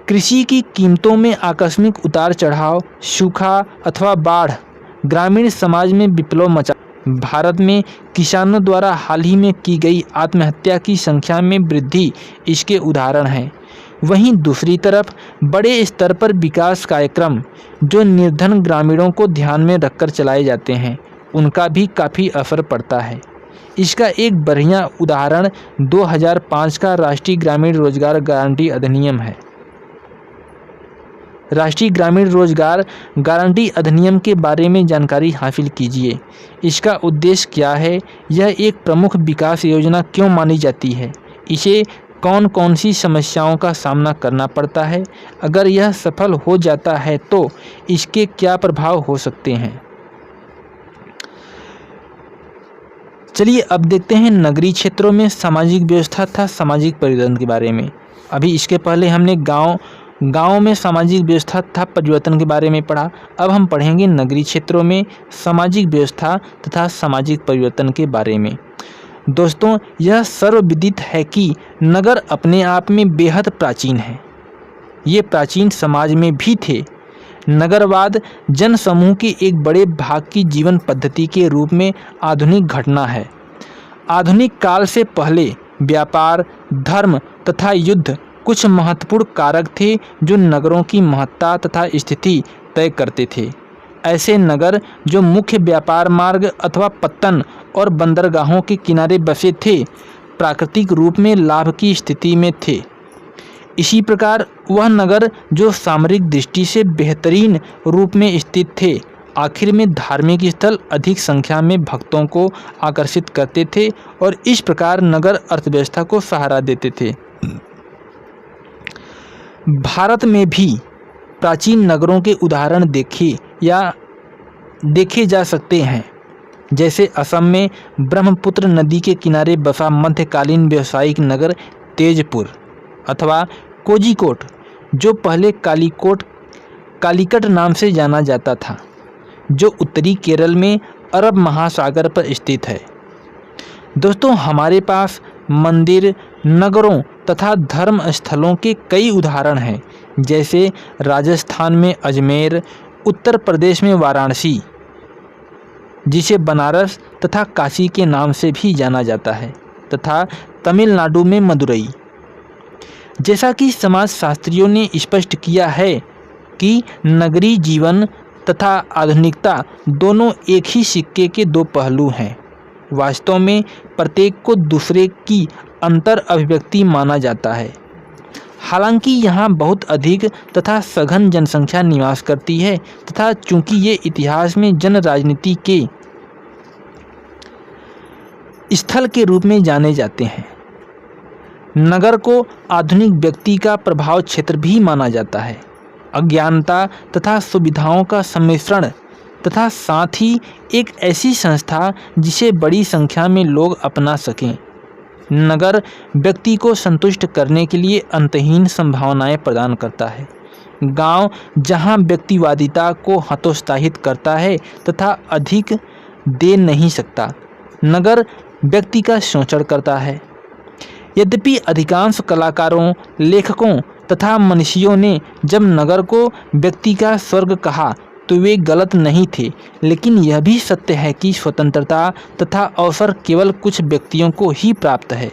कृषि की कीमतों में आकस्मिक उतार चढ़ाव, सूखा अथवा बाढ़ ग्रामीण समाज में विप्लव मचा। भारत में किसानों द्वारा हाल ही में की गई आत्महत्या की संख्या में वृद्धि इसके उदाहरण हैं। वहीं दूसरी तरफ बड़े स्तर पर विकास कार्यक्रम जो निर्धन ग्रामीणों को ध्यान में रखकर चलाए जाते हैं, उनका भी काफ़ी असर पड़ता है। इसका एक बढ़िया उदाहरण 2005 का राष्ट्रीय ग्रामीण रोजगार गारंटी अधिनियम है। राष्ट्रीय ग्रामीण रोजगार गारंटी अधिनियम के बारे में जानकारी हासिल कीजिए। इसका उद्देश्य क्या है, यह एक प्रमुख विकास योजना क्यों मानी जाती है, इसे कौन कौन सी समस्याओं का सामना करना पड़ता है, अगर यह सफल हो जाता है तो इसके क्या प्रभाव हो सकते हैं। चलिए अब देखते हैं नगरीय क्षेत्रों में सामाजिक व्यवस्था तथा सामाजिक परिवर्तन के बारे में। अभी इसके पहले हमने गाँव में सामाजिक व्यवस्था तथा परिवर्तन के बारे में पढ़ा। अब हम पढ़ेंगे नगरीय क्षेत्रों में सामाजिक व्यवस्था तथा सामाजिक परिवर्तन के बारे में। दोस्तों, यह सर्वविदित है कि नगर अपने आप में बेहद प्राचीन है। ये प्राचीन समाज में भी थे। नगरवाद जन समूह के एक बड़े भाग की जीवन पद्धति के रूप में आधुनिक घटना है। आधुनिक काल से पहले व्यापार, धर्म तथा युद्ध कुछ महत्वपूर्ण कारक थे जो नगरों की महत्ता तथा स्थिति तय करते थे। ऐसे नगर जो मुख्य व्यापार मार्ग अथवा पत्तन और बंदरगाहों के किनारे बसे थे, प्राकृतिक रूप में लाभ की स्थिति में थे। इसी प्रकार वह नगर जो सामरिक दृष्टि से बेहतरीन रूप में स्थित थे, आखिर में धार्मिक स्थल अधिक संख्या में भक्तों को आकर्षित करते थे और इस प्रकार नगर अर्थव्यवस्था को सहारा देते थे। भारत में भी प्राचीन नगरों के उदाहरण देखे जा सकते हैं। जैसे असम में ब्रह्मपुत्र नदी के किनारे बसा मध्यकालीन व्यावसायिक नगर तेजपुर, अथवा कोझिकोड, जो पहले कालीकट नाम से जाना जाता था, जो उत्तरी केरल में अरब महासागर पर स्थित है। दोस्तों, हमारे पास मंदिर, नगरों तथा धर्म स्थलों के कई उदाहरण हैं। जैसे राजस्थान में अजमेर, उत्तर प्रदेश में वाराणसी, जिसे बनारस तथा काशी के नाम से भी जाना जाता है, तथा तमिलनाडु में मदुरई। जैसा कि समाजशास्त्रियों ने स्पष्ट किया है कि नगरीय जीवन तथा आधुनिकता दोनों एक ही सिक्के के दो पहलू हैं। वास्तव में प्रत्येक को दूसरे की अंतर अभिव्यक्ति माना जाता है। हालांकि यहाँ बहुत अधिक तथा सघन जनसंख्या निवास करती है, तथा चूंकि ये इतिहास में जन राजनीति के स्थल के रूप में जाने जाते हैं, नगर को आधुनिक व्यक्ति का प्रभाव क्षेत्र भी माना जाता है। अज्ञानता तथा सुविधाओं का सम्मिश्रण तथा साथ ही एक ऐसी संस्था जिसे बड़ी संख्या में लोग अपना सकें। नगर व्यक्ति को संतुष्ट करने के लिए अंतहीन संभावनाएं प्रदान करता है। गांव जहां व्यक्तिवादिता को हतोत्साहित करता है तथा अधिक दे नहीं सकता, नगर व्यक्ति का शोषण करता है। यद्यपि अधिकांश कलाकारों, लेखकों तथा मनीषियों ने जब नगर को व्यक्ति का स्वर्ग कहा तो वे गलत नहीं थे, लेकिन यह भी सत्य है कि स्वतंत्रता तथा अवसर केवल कुछ व्यक्तियों को ही प्राप्त है।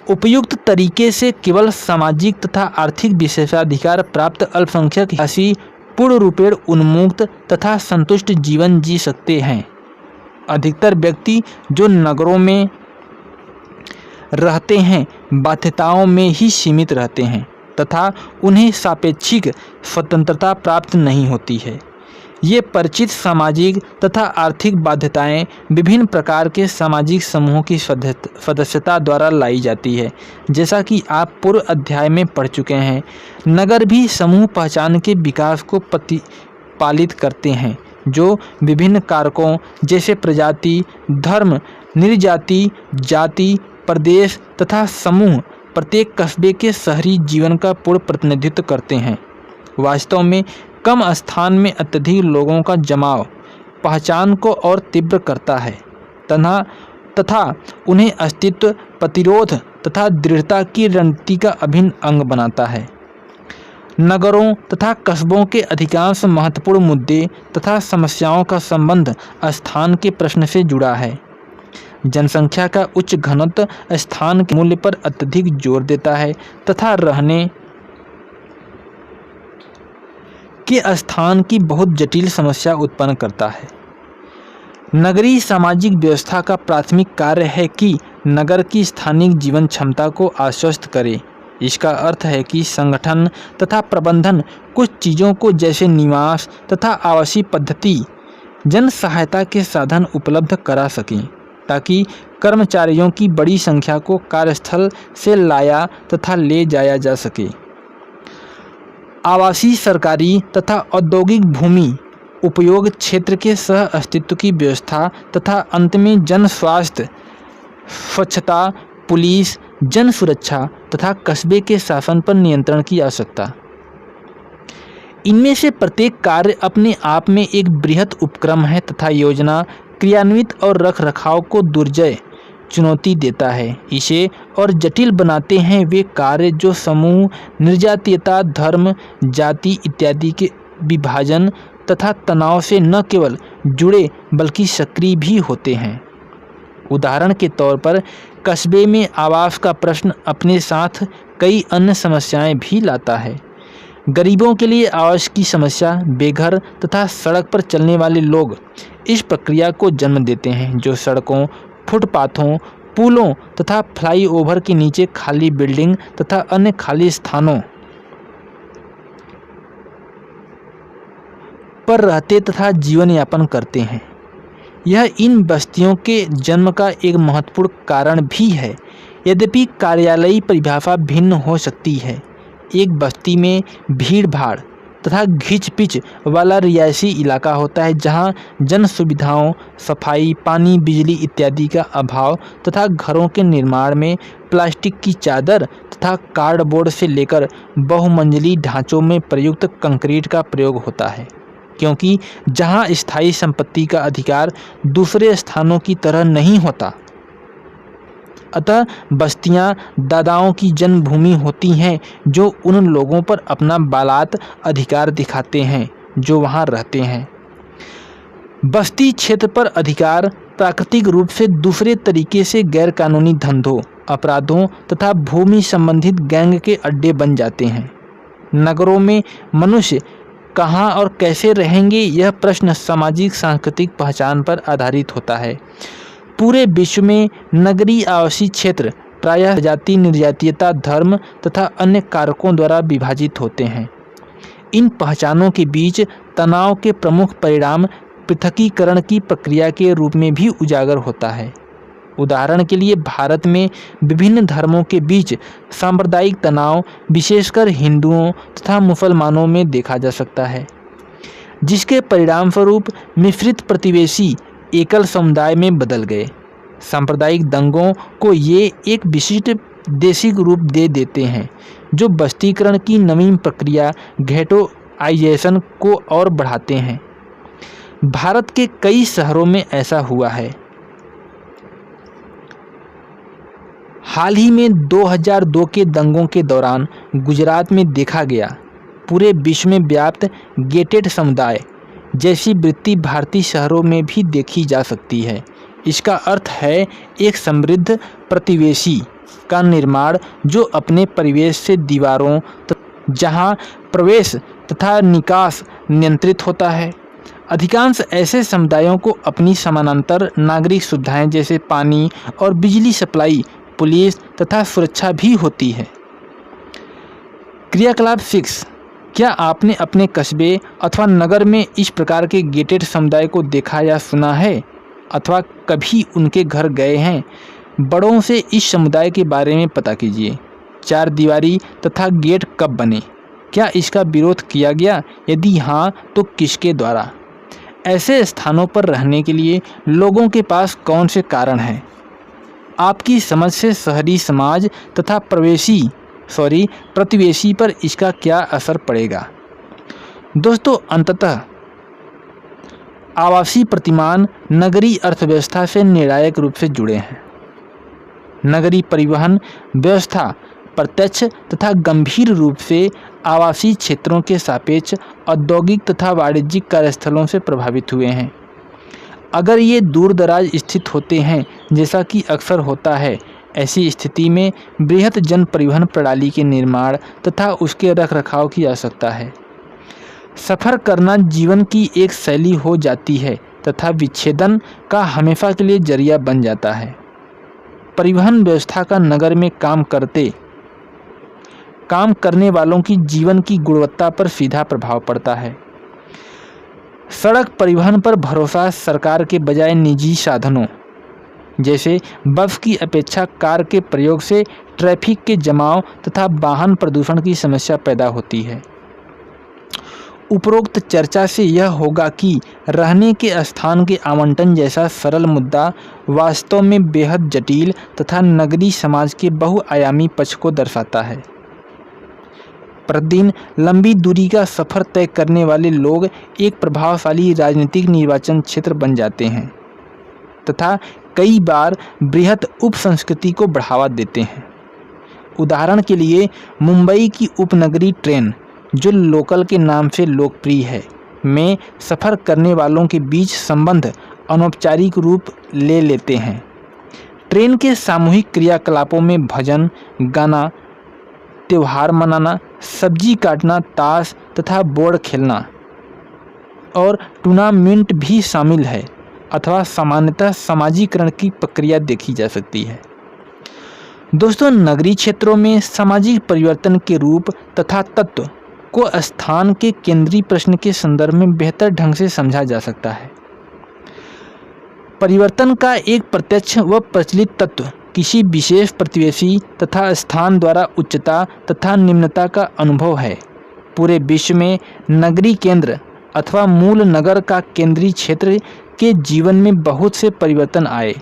उपयुक्त तरीके से केवल सामाजिक तथा आर्थिक विशेषाधिकार प्राप्त अल्पसंख्यक ही पूर्ण रूपेण उन्मुक्त तथा संतुष्ट जीवन जी सकते हैं। अधिकतर व्यक्ति जो नगरों में रहते हैं, बाध्यताओं में ही सीमित रहते हैं तथा उन्हें सापेक्षिक स्वतंत्रता प्राप्त नहीं होती है। ये परिचित सामाजिक तथा आर्थिक बाध्यताएं विभिन्न प्रकार के सामाजिक समूहों की सदस्यता द्वारा लाई जाती है। जैसा कि आप पूर्व अध्याय में पढ़ चुके हैं, नगर भी समूह पहचान के विकास को पालित करते हैं, जो विभिन्न कारकों जैसे प्रजाति, धर्म, निर्जाति, जाति, प्रदेश तथा समूह प्रत्येक कस्बे के शहरी जीवन का पूर्ण प्रतिनिधित्व करते हैं। वास्तव में कम स्थान में अत्यधिक लोगों का जमाव पहचान को और तीव्र करता है तथा उन्हें अस्तित्व, प्रतिरोध तथा दृढ़ता की रणनीति का अभिन्न अंग बनाता है। नगरों तथा कस्बों के अधिकांश महत्वपूर्ण मुद्दे तथा समस्याओं का संबंध स्थान के प्रश्न से जुड़ा है। जनसंख्या का उच्च घनत्व स्थान के मूल्य पर अत्यधिक जोर देता है तथा रहने के स्थान की बहुत जटिल समस्या उत्पन्न करता है। नगरीय सामाजिक व्यवस्था का प्राथमिक कार्य है कि नगर की स्थानीय जीवन क्षमता को आश्वस्त करे। इसका अर्थ है कि संगठन तथा प्रबंधन कुछ चीज़ों को जैसे निवास तथा आवासीय पद्धति, जन सहायता के साधन उपलब्ध करा सकें, ताकि कर्मचारियों की बड़ी संख्या को कार्यस्थल से लाया तथा ले जाया जा सके। आवासीय, सरकारी तथा औद्योगिक भूमि उपयोग क्षेत्र के सह अस्तित्व की व्यवस्था तथा अंत में जन स्वास्थ्य, स्वच्छता, पुलिस, जन सुरक्षा तथा कस्बे के शासन पर नियंत्रण की आवश्यकता। इनमें से प्रत्येक कार्य अपने आप में एक बृहत उपक्रम है तथा योजना, क्रियान्वित और रखरखाव को दुर्जय चुनौती देता है। इसे और जटिल बनाते हैं वे कार्य जो समूह, निर्जातीयता, धर्म, जाति इत्यादि के विभाजन तथा तनाव से न केवल जुड़े बल्कि सक्रिय भी होते हैं। उदाहरण के तौर पर कस्बे में आवास का प्रश्न अपने साथ कई अन्य समस्याएं भी लाता है। गरीबों के लिए आवास की समस्या, बेघर तथा सड़क पर चलने वाले लोग इस प्रक्रिया को जन्म देते हैं, जो सड़कों, फुटपाथों, पुलों तथा फ्लाईओवर के नीचे खाली बिल्डिंग तथा अन्य खाली स्थानों पर रहते तथा जीवन यापन करते हैं। यह इन बस्तियों के जन्म का एक महत्वपूर्ण कारण भी है। यद्यपि कार्यालयीय परिभाषा भिन्न हो सकती है, एक बस्ती में भीड़ भाड़ तथा घिच पिच वाला रिहायशी इलाका होता है, जहाँ जन सुविधाओं, सफाई, पानी, बिजली इत्यादि का अभाव तथा घरों के निर्माण में प्लास्टिक की चादर तथा कार्डबोर्ड से लेकर बहुमंजिली ढांचों में प्रयुक्त कंक्रीट का प्रयोग होता है, क्योंकि जहाँ स्थायी संपत्ति का अधिकार दूसरे स्थानों की तरह नहीं होता, अतः बस्तियां दादाओं की जन्मभूमि होती हैं जो उन लोगों पर अपना बालात अधिकार दिखाते हैं जो वहां रहते हैं। बस्ती क्षेत्र पर अधिकार प्राकृतिक रूप से दूसरे तरीके से गैरकानूनी धंधों, अपराधों तथा भूमि संबंधित गैंग के अड्डे बन जाते हैं। नगरों में मनुष्य कहाँ और कैसे रहेंगे, यह प्रश्न सामाजिक सांस्कृतिक पहचान पर आधारित होता है। पूरे विश्व में नगरीय आवासीय क्षेत्र प्रायः जाति, निर्जातीयता, धर्म तथा अन्य कारकों द्वारा विभाजित होते हैं। इन पहचानों के बीच तनाव के प्रमुख परिणाम पृथकीकरण की प्रक्रिया के रूप में भी उजागर होता है। उदाहरण के लिए भारत में विभिन्न धर्मों के बीच सांप्रदायिक तनाव विशेषकर हिंदुओं तथा मुसलमानों में देखा जा सकता है, जिसके परिणामस्वरूप मिश्रित प्रतिवेशी एकल समुदाय में बदल गए। सांप्रदायिक दंगों को ये एक विशिष्ट देशिक रूप दे देते हैं, जो बस्तीकरण की नवीन प्रक्रिया घेटोआइजेशन को और बढ़ाते हैं। भारत के कई शहरों में ऐसा हुआ है। हाल ही में 2002 के दंगों के दौरान गुजरात में देखा गया पूरे विश्व में व्याप्त गेटेड समुदाय जैसी वृत्ति भारतीय शहरों में भी देखी जा सकती है। इसका अर्थ है एक समृद्ध प्रतिवेशी का निर्माण जो अपने परिवेश से दीवारों जहां प्रवेश तथा निकास नियंत्रित होता है। अधिकांश ऐसे समुदायों को अपनी समानांतर नागरिक सुविधाएं जैसे पानी और बिजली सप्लाई, पुलिस तथा सुरक्षा भी होती है। क्रियाकलाप 6। क्या आपने अपने कस्बे अथवा नगर में इस प्रकार के गेटेड समुदाय को देखा या सुना है, अथवा कभी उनके घर गए हैं? बड़ों से इस समुदाय के बारे में पता कीजिए। चार दीवारी तथा गेट कब बने? क्या इसका विरोध किया गया? यदि हाँ, तो किसके द्वारा? ऐसे स्थानों पर रहने के लिए लोगों के पास कौन से कारण हैं? आपकी समझ से शहरी समाज तथा प्रतिवेशी पर इसका क्या असर पड़ेगा? दोस्तों, अंततः आवासीय प्रतिमान नगरीय अर्थव्यवस्था से निर्णायक रूप से जुड़े हैं। नगरीय परिवहन व्यवस्था प्रत्यक्ष तथा गंभीर रूप से आवासीय क्षेत्रों के सापेक्ष औद्योगिक तथा वाणिज्यिक कार्यस्थलों से प्रभावित हुए हैं। अगर ये दूर दराज स्थित होते हैं, जैसा कि अक्सर होता है, ऐसी स्थिति में बृहत जन परिवहन प्रणाली के निर्माण तथा उसके रखरखाव की आवश्यकता है। सफ़र करना जीवन की एक शैली हो जाती है तथा विच्छेदन का हमेशा के लिए जरिया बन जाता है। परिवहन व्यवस्था का नगर में काम करने वालों की जीवन की गुणवत्ता पर सीधा प्रभाव पड़ता है। सड़क परिवहन पर भरोसा सरकार के बजाय निजी साधनों जैसे बस की अपेक्षा कार के प्रयोग से ट्रैफिक के जमाव तथा वाहन प्रदूषण की समस्या पैदा होती है। उपरोक्त चर्चा से यह होगा कि रहने के स्थान के आवंटन जैसा सरल मुद्दा वास्तव में बेहद जटिल तथा नगरीय समाज के बहुआयामी पक्ष को दर्शाता है। प्रतिदिन लंबी दूरी का सफ़र तय करने वाले लोग एक प्रभावशाली राजनीतिक निर्वाचन क्षेत्र बन जाते हैं तथा कई बार बृहत उपसंस्कृति को बढ़ावा देते हैं। उदाहरण के लिए मुंबई की उपनगरीय ट्रेन, जो लोकल के नाम से लोकप्रिय है, में सफ़र करने वालों के बीच संबंध अनौपचारिक रूप ले लेते हैं। ट्रेन के सामूहिक क्रियाकलापों में भजन गाना, त्यौहार मनाना, सब्जी काटना, ताश तथा बोर्ड खेलना और टूर्नामेंट भी शामिल है अथवा सामान्यतः समाजीकरण की प्रक्रिया देखी जा सकती है। दोस्तों, नगरीय क्षेत्रों में सामाजिक परिवर्तन के रूप तथा तत्व को स्थान के केंद्रीय प्रश्न के संदर्भ में बेहतर ढंग से समझा जा सकता है। परिवर्तन का एक प्रत्यक्ष व प्रचलित तत्व किसी विशेष प्रतिवेशी तथा स्थान द्वारा उच्चता तथा निम्नता का अनुभव है। पूरे विश्व में नगरी केंद्र अथवा मूल नगर का केंद्रीय क्षेत्र के जीवन में बहुत से परिवर्तन आए।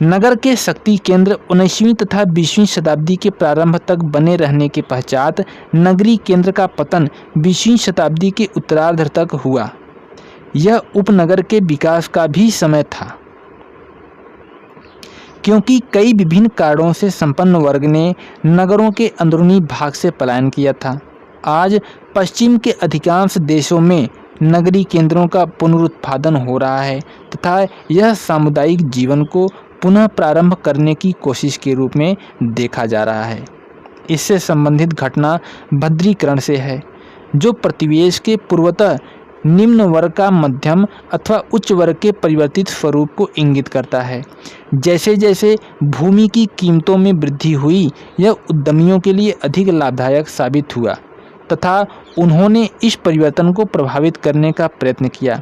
नगर के शक्ति केंद्र 19वीं तथा 20वीं शताब्दी के प्रारंभ तक बने रहने के पश्चात नगरी केंद्र का पतन 20वीं शताब्दी के उत्तरार्ध तक हुआ। यह उपनगर के विकास का भी समय था, क्योंकि कई विभिन्न कारणों से संपन्न वर्ग ने नगरों के अंदरूनी भाग से पलायन किया था। आज पश्चिम के अधिकांश देशों में नगरीय केंद्रों का पुनरुत्थान हो रहा है तथा यह सामुदायिक जीवन को पुनः प्रारंभ करने की कोशिश के रूप में देखा जा रहा है। इससे संबंधित घटना भद्रीकरण से है, जो प्रतिवेश के पूर्वतः निम्न वर्ग का मध्यम अथवा उच्च वर्ग के परिवर्तित स्वरूप को इंगित करता है। जैसे जैसे भूमि की कीमतों में वृद्धि हुई, यह उद्यमियों के लिए अधिक लाभदायक साबित हुआ तथा उन्होंने इस परिवर्तन को प्रभावित करने का प्रयत्न किया।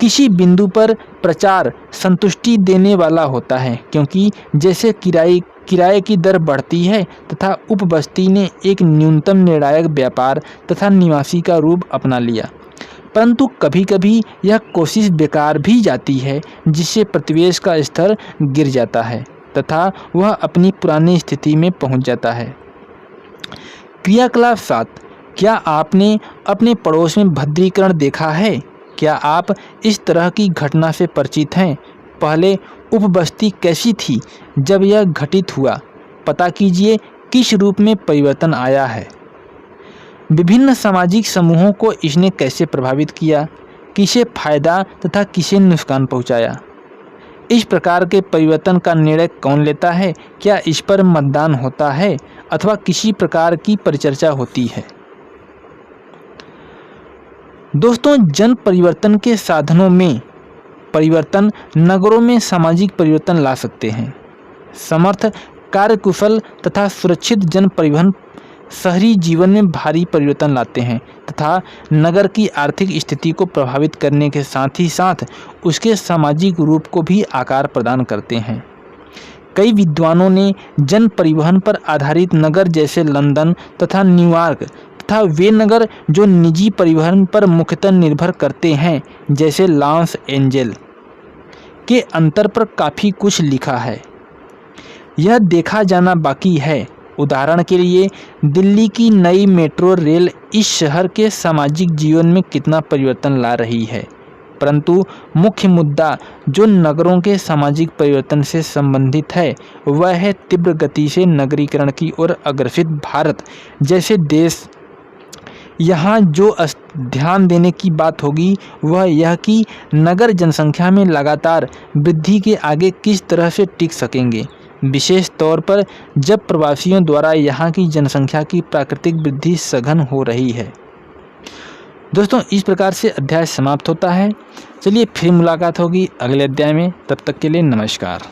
किसी बिंदु पर प्रचार संतुष्टि देने वाला होता है, क्योंकि जैसे किराए की दर बढ़ती है तथा उपबस्ती ने एक न्यूनतम निर्णायक व्यापार तथा निवासी का रूप अपना लिया। परंतु कभी कभी यह कोशिश बेकार भी जाती है, जिससे प्रतिवेश का स्तर गिर जाता है तथा वह अपनी पुरानी स्थिति में पहुंच जाता है। क्रियाकलाप 7। क्या आपने अपने पड़ोस में भद्रीकरण देखा है? क्या आप इस तरह की घटना से परिचित हैं? पहले उपबस्ती कैसी थी जब यह घटित हुआ? पता कीजिए किस रूप में परिवर्तन आया है। विभिन्न सामाजिक समूहों को इसने कैसे प्रभावित किया, किसे फायदा तथा किसे नुकसान पहुंचाया। इस प्रकार के परिवर्तन का निर्णय कौन लेता है? क्या इस पर मतदान होता है अथवा किसी प्रकार की परिचर्चा होती है? दोस्तों, जन परिवर्तन के साधनों में परिवर्तन नगरों में सामाजिक परिवर्तन ला सकते हैं। समर्थ, कार्यकुशल तथा सुरक्षित जन परिवहन शहरी जीवन में भारी परिवर्तन लाते हैं तथा नगर की आर्थिक स्थिति को प्रभावित करने के साथ ही साथ उसके सामाजिक रूप को भी आकार प्रदान करते हैं। कई विद्वानों ने जन परिवहन पर आधारित नगर जैसे लंदन तथा न्यूयॉर्क तथा वे नगर जो निजी परिवहन पर मुख्यतः निर्भर करते हैं जैसे लॉस एंजेल के अंतर पर काफ़ी कुछ लिखा है। यह देखा जाना बाकी है। उदाहरण के लिए दिल्ली की नई मेट्रो रेल इस शहर के सामाजिक जीवन में कितना परिवर्तन ला रही है। परंतु मुख्य मुद्दा जो नगरों के सामाजिक परिवर्तन से संबंधित है वह है तीव्र गति से नगरीकरण की ओर अग्रसित भारत जैसे देश। यहाँ जो ध्यान देने की बात होगी वह यह कि नगर जनसंख्या में लगातार वृद्धि के आगे किस तरह से टिक सकेंगे, विशेष तौर पर जब प्रवासियों द्वारा यहाँ की जनसंख्या की प्राकृतिक वृद्धि सघन हो रही है। दोस्तों, इस प्रकार से अध्याय समाप्त होता है। चलिए फिर मुलाकात होगी अगले अध्याय में। तब तक के लिए नमस्कार।